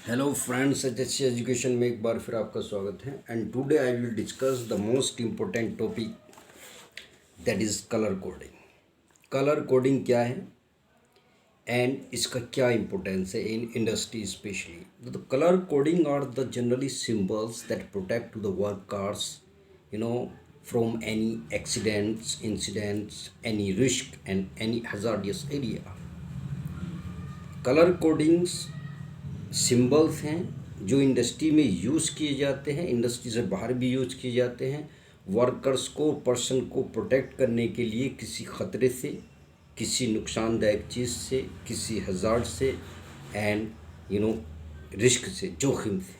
Hello friends, H education में एक बार फिर आपका स्वागत है। And today I will discuss the most important topic, that is colour coding. Colour coding क्या है एंड इसका क्या इम्पोर्टेंस है in industry specially. The colour coding are the generally symbols that protect to the workers from any accidents, incidents, any risk and any hazardous area. Colour codings symbols हैं जो industry में use किए जाते हैं, industry से बाहर भी use किए जाते हैं, वर्कर्स को, पर्सन को प्रोटेक्ट करने के लिए किसी ख़तरे से, किसी नुकसानदायक चीज़ से, किसी हज़ार्ड से एंड रिस्क से, जोखिम से।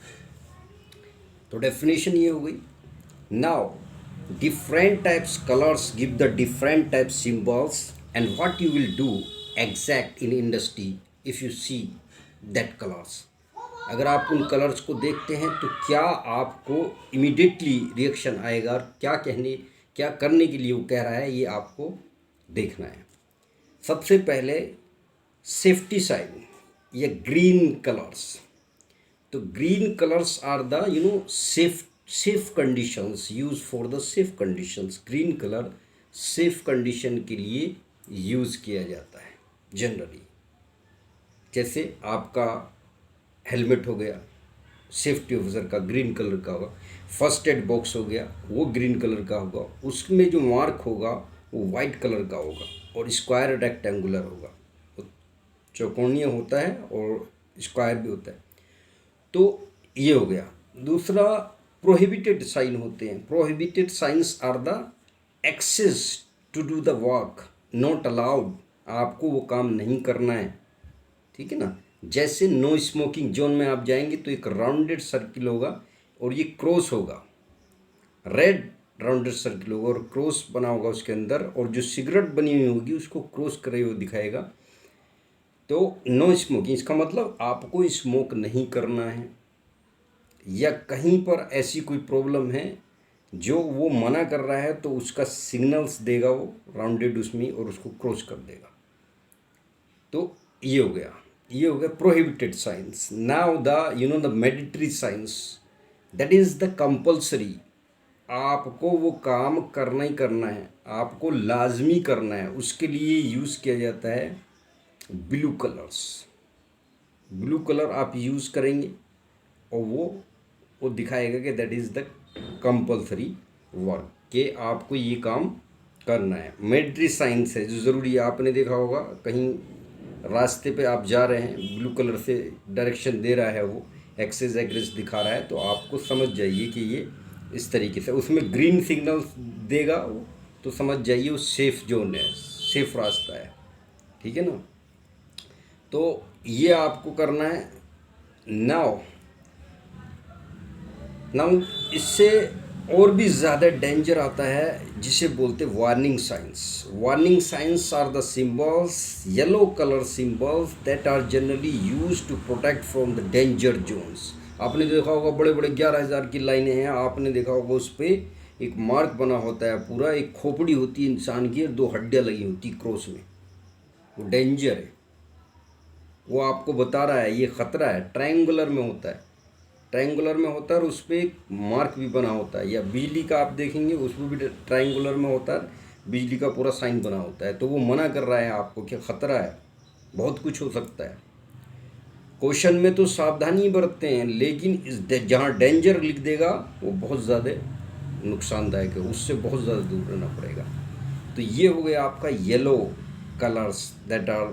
तो डेफिनेशन ये हो गई। Now different types colors give the different types symbols, and what you will do exact in industry if you see that colors। अगर आप उन कलर्स को देखते हैं तो क्या आपको इमीडिएटली रिएक्शन आएगा और क्या करने के लिए वो कह रहा है, ये आपको देखना है। सबसे पहले सेफ्टी साइन या ग्रीन कलर्स। तो green colours are the safe conditions, use for the safe conditions. Green colour safe condition के लिए यूज़ किया जाता है जनरली। जैसे आपका हेलमेट हो गया, सेफ्टी ऑफिसर का ग्रीन कलर का होगा। फर्स्ट एड बॉक्स हो गया, वो ग्रीन कलर का होगा। उसमें जो मार्क होगा वो वाइट कलर का होगा और स्क्वायर रेक्टेंगुलर होगा। चौकोनीय होता है और स्क्वायर भी होता है। तो ये हो गया। दूसरा, प्रोहिबिटेड साइन होते हैं। Prohibited signs are the access to do the work, not allowed, आपको वो काम नहीं करना है, ठीक है ना। जैसे नो स्मोकिंग जोन में आप जाएंगे तो एक राउंडेड सर्किल होगा और ये क्रॉस होगा, रेड राउंडेड सर्किल होगा और क्रॉस बना होगा उसके अंदर, और जो सिगरेट बनी हुई होगी उसको क्रॉस करे हुए दिखाएगा। तो नो स्मोकिंग, इसका मतलब आपको स्मोक नहीं करना है, या कहीं पर ऐसी कोई प्रॉब्लम है जो वो मना कर रहा है तो उसका सिग्नल्स देगा वो राउंडेड उसमें और उसको क्रॉस कर देगा। तो ये हो गया prohibited science. Now the mandatory science, that is the compulsory, आपको वो काम करना ही करना है, आपको लाजमी करना है। उसके लिए यूज़ किया जाता है ब्लू कलर्स। ब्लू कलर आप यूज़ करेंगे और वो दिखाएगा कि that is the compulsory work, कि आपको ये काम करना है। मैंडेटरी साइंस है जो ज़रूरी है। आपने देखा होगा कहीं रास्ते पे आप जा रहे हैं, ब्लू कलर से डायरेक्शन दे रहा है, वो एक्सेस एग्रेस दिखा रहा है, तो आपको समझ जाइए कि ये इस तरीके से। उसमें ग्रीन सिग्नल देगा वो, तो समझ जाइए वो सेफ़ जोन है, सेफ़ रास्ता है, ठीक है ना। तो ये आपको करना है। नाउ नाउ इससे और भी ज़्यादा डेंजर आता है जिसे बोलते warning signs. Warning signs are the symbols, yellow colour symbols that are generally use to protect from the danger zones. आपने देखा होगा बड़े बड़े 11,000 की लाइनें हैं, आपने देखा होगा उस पर एक मार्क बना होता है, पूरा एक खोपड़ी होती है इंसान की और 2 हड्डियाँ लगी होती क्रॉस में। वो डेंजर है, वो आपको बता रहा है ये ख़तरा है। ट्रायंगुलर में होता है, ट्रायंगुलर में होता है और उस पर एक मार्क भी बना होता है। या बिजली का आप देखेंगे उसमें भी ट्रायंगुलर में होता है, बिजली का पूरा साइन बना होता है। तो वो मना कर रहा है आपको कि ख़तरा है, बहुत कुछ हो सकता है। क्वेश्चन में तो सावधानी बरतते हैं, लेकिन जहाँ डेंजर लिख देगा वो बहुत ज़्यादा नुकसानदायक है, उससे बहुत ज़्यादा दूर रहना पड़ेगा। तो ये हो गया आपका yellow colours that are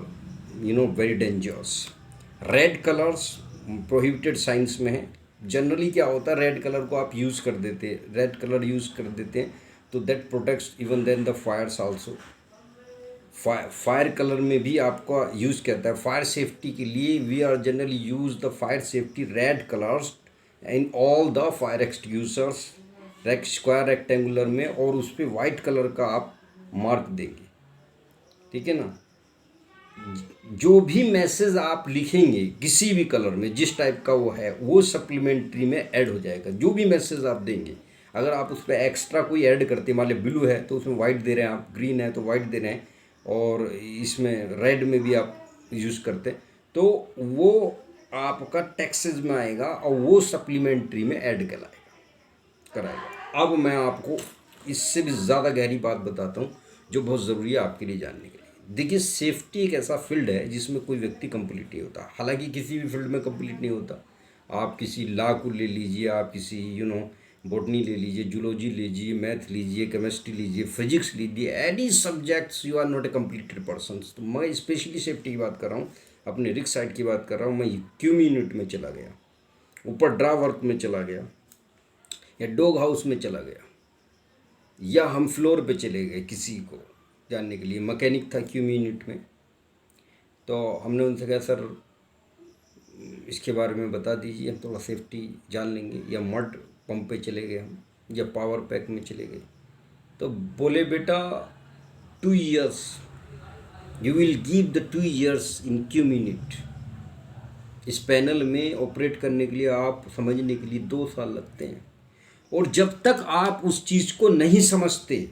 very dangerous. Red colours prohibited signs में है। जनरली क्या होता है, रेड कलर को आप यूज़ कर देते हैं, रेड कलर यूज़ कर देते हैं तो that protects even then the fires also. Fire colour में भी आपका यूज़ करता है फायर सेफ्टी के लिए। We are generally use the fire safety red colours in all the fire extinguishers, square rectangular में, और उस पर वाइट कलर का आप मार्क देंगे, ठीक है ना। जो भी मैसेज आप लिखेंगे किसी भी कलर में, जिस टाइप का वो है, वो सप्लीमेंट्री में ऐड हो जाएगा। जो भी मैसेज आप देंगे, अगर आप उस पर एक्स्ट्रा कोई ऐड करते हैं, मान ली ब्लू है तो उसमें वाइट दे रहे हैं आप, ग्रीन है तो वाइट दे रहे हैं, और इसमें रेड में भी आप यूज़ करते हैं, तो वो आपका टैक्सेस में आएगा और वो सप्लीमेंट्री में ऐड कराएगा। अब मैं आपको इससे भी ज़्यादा गहरी बात बताता हूँ जो बहुत ज़रूरी है आपके लिए जानने के लिए। देखिए, सेफ्टी एक ऐसा फील्ड है जिसमें कोई व्यक्ति कंप्लीट नहीं होता। हालांकि किसी भी फील्ड में कंप्लीट नहीं होता। आप किसी लॉ को ले लीजिए, आप किसी बॉटनी ले लीजिए, जूलॉजी लीजिए, मैथ लीजिए, केमिस्ट्री लीजिए, फिजिक्स लीजिए, any subjects, you are not a completed person. तो मैं स्पेशली सेफ्टी की बात कर रहा हूँ, अपने रिस्क साइड की बात कर रहा हूँ। मैं क्यूम यूनिट में चला गया, ऊपर ड्रा वर्क में चला गया, या डॉग हाउस में चला गया, या हम फ्लोर पे चले गए किसी को जानने के लिए। मैकेनिक था क्यूम यूनिट में, तो हमने उनसे कहा सर इसके बारे में बता दीजिए, हम थोड़ा सेफ्टी जान लेंगे। या मड पंप पे चले गए हम, या पावर पैक में चले गए, तो बोले बेटा 2 years you will give the 2 years in Qayyum unit. इस पैनल में ऑपरेट करने के लिए, आप समझने के लिए 2 साल लगते हैं। और जब तक आप उस चीज़ को नहीं समझते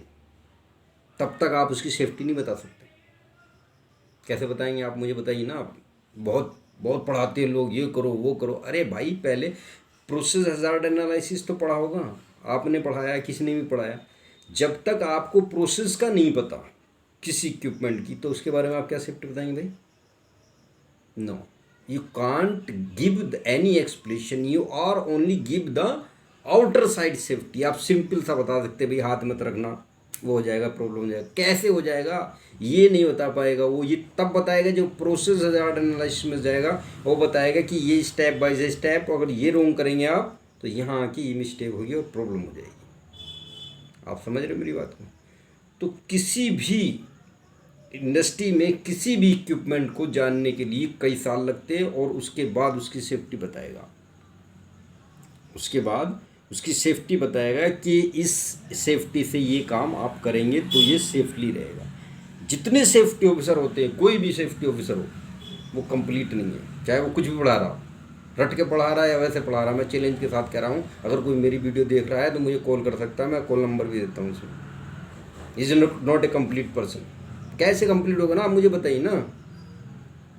तब तक आप उसकी सेफ्टी नहीं बता सकते। कैसे बताएंगे आप, मुझे बताइए ना। आप बहुत बहुत पढ़ाते हैं लोग, ये करो वो करो। अरे भाई, पहले प्रोसेस हजार्ड एनालिसिस तो पढ़ा होगा, आपने पढ़ाया, किसी ने भी पढ़ाया। जब तक आपको प्रोसेस का नहीं पता किसी इक्विपमेंट की, तो उसके बारे में आप क्या सेफ्टी बताएंगे भाई? No, you can't give any explanation, you are only give the outer side safety. आप सिंपल सा बता सकते भाई हाथ मत रखना, वो हो जाएगा, प्रॉब्लम हो जाएगा। कैसे हो जाएगा ये नहीं बता पाएगा वो, ये तब बताएगा जो प्रोसेस हजार्ड एनालिसिस में जाएगा। वो बताएगा कि ये स्टेप बाय स्टेप, अगर ये रोंग करेंगे आप तो यहाँ आके ये मिस्टेक होगी और प्रॉब्लम हो जाएगी। आप समझ रहे हो मेरी बात को? तो किसी भी इंडस्ट्री में किसी भी इक्विपमेंट को जानने के लिए कई साल लगते हैं, और उसके बाद उसकी सेफ्टी बताएगा। उसके बाद उसकी सेफ्टी बताएगा कि इस सेफ्टी से ये काम आप करेंगे तो ये सेफली रहेगा। जितने सेफ्टी ऑफिसर होते हैं, कोई भी सेफ्टी ऑफिसर हो, वो कंप्लीट नहीं है, चाहे वो कुछ भी पढ़ा रहा हो, रट के पढ़ा रहा है या वैसे पढ़ा रहा है। मैं चैलेंज के साथ कह रहा हूँ, अगर कोई मेरी वीडियो देख रहा है तो मुझे कॉल कर सकता है, मैं कॉल नंबर भी देता हूँ उसमें। Is not a complete person. कैसे कंप्लीट होगा ना, आप मुझे बताइए ना।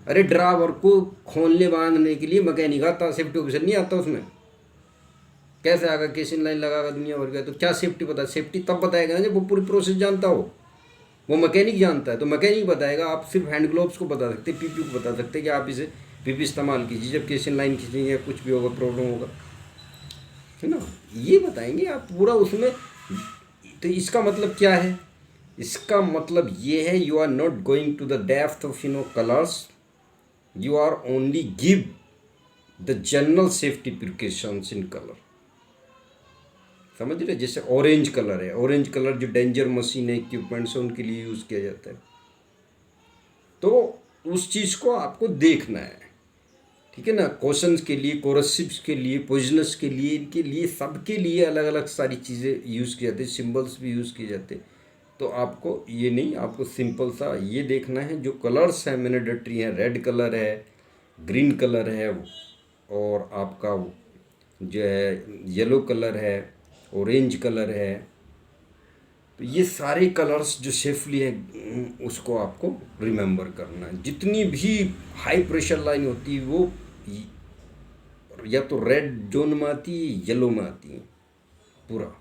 अरे ड्राइवर को खोलने बांधने के लिए मैकेनिक आता, सेफ्टी ऑफिसर नहीं आता उसमें। कैसे आगा, केसिन लाइन लगागा, दुनिया भर का। तो क्या सेफ्टी पता? सेफ्टी तब बताएगा ना जब वो पूरी प्रोसेस जानता हो। वो मैकेनिक जानता है तो मैकेनिक बताएगा। आप सिर्फ हैंड ग्लोव्स को बता सकते, पीपी को बता सकते कि आप इसे पीपी इस्तेमाल कीजिए जब केसिन लाइन खींचेंगे या कुछ भी होगा, प्रॉब्लम होगा, है ना, ये बताएंगे आप पूरा उसमें। तो इसका मतलब क्या है? इसका मतलब ये है, you are not going to the depth of colours, you are only give the general safety precautions in colour. समझ रहे? जैसे ऑरेंज कलर है, ऑरेंज कलर जो डेंजर मशीन है, इक्विपमेंट्स है, उनके लिए यूज़ किया जाता है। तो उस चीज़ को आपको देखना है, ठीक है ना। क्वेश्चंस के लिए, कोरसिव्स के लिए, पॉइजनस के लिए, इनके लिए, सबके लिए अलग अलग सारी चीज़ें यूज़ की जाती है, सिंबल्स भी यूज़ किए जाते हैं। तो आपको ये नहीं, आपको सिंपल सा ये देखना है जो कलर्स हैं मैंडेटरी हैं। रेड कलर है, ग्रीन कलर है, और आपका जो है येलो कलर है, ऑरेंज कलर है। तो ये सारे कलर्स जो सेफली हैं उसको आपको रिमेंबर करना है। जितनी भी हाई प्रेशर लाइन होती है वो या तो रेड जोन में आती है, येलो में आती है। पूरा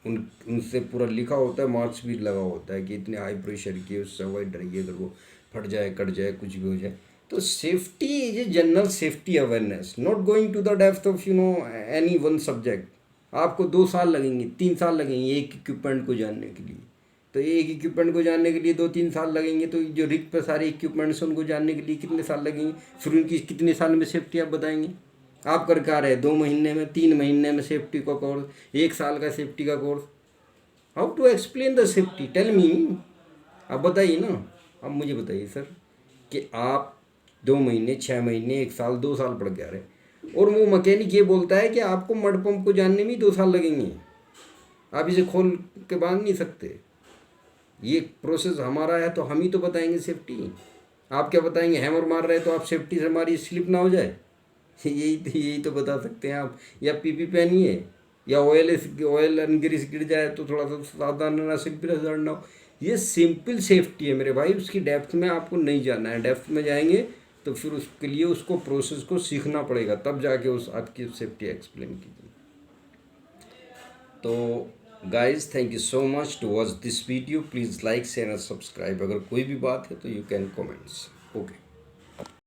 उनसे पूरा लिखा होता है, मार्क्स भी लगा होता है कि इतने हाई प्रेशर की, उससे अवॉइड रहिए, अगर वो फट जाए, कट जाए, कुछ भी हो जाए। तो safety is a general safety awareness, not going to the depth of any one subject. आपको 2 साल लगेंगे, 3 साल लगेंगे एक इक्विपमेंट को जानने के लिए। तो एक इक्विपमेंट को जानने के लिए 2-3 साल लगेंगे, तो जो रिग पे सारे इक्विपमेंट्स हैं उनको जानने के लिए कितने साल लगेंगे? फिर उनकी कितने साल में सेफ्टी आप बताएंगे? आप कर क्या रहे 2 महीने में, 3 महीने में सेफ्टी का कोर्स, 1 साल का सेफ्टी का course. How to explain the safety, tell me. आप बताइए ना। अब मुझे बताइए सर कि आप 2 महीने, 6 महीने, 1 साल, 2 साल पढ़ के आ रहे, और वो मैकेनिक ये बोलता है कि आपको मड पंप को जानने में 2 साल लगेंगे, आप इसे खोल के बांध नहीं सकते। ये प्रोसेस हमारा है तो हम ही तो बताएंगे सेफ्टी। आप क्या बताएंगे? हैमर मार रहे तो आप सेफ्टी से हमारी स्लिप ना हो जाए, यही तो बता सकते हैं आप। या पीपी पहनिए, या ऑयल अनग्रीस गिर जाए तो थोड़ा सा सावधान रहना, सिंपल हजार्ड ना हो। ये सिंपल सेफ्टी है मेरे भाई, उसकी डेप्थ में आपको नहीं जाना है। डेप्थ में जाएंगे तो फिर उसके लिए उसको प्रोसेस को सीखना पड़ेगा, तब जाके उस आपकी सेफ्टी एक्सप्लेन कीजिए। तो guys thank you so much to watch this video. Please like share and subscribe. अगर कोई भी बात है तो यू कैन कमेंट्स। ओके।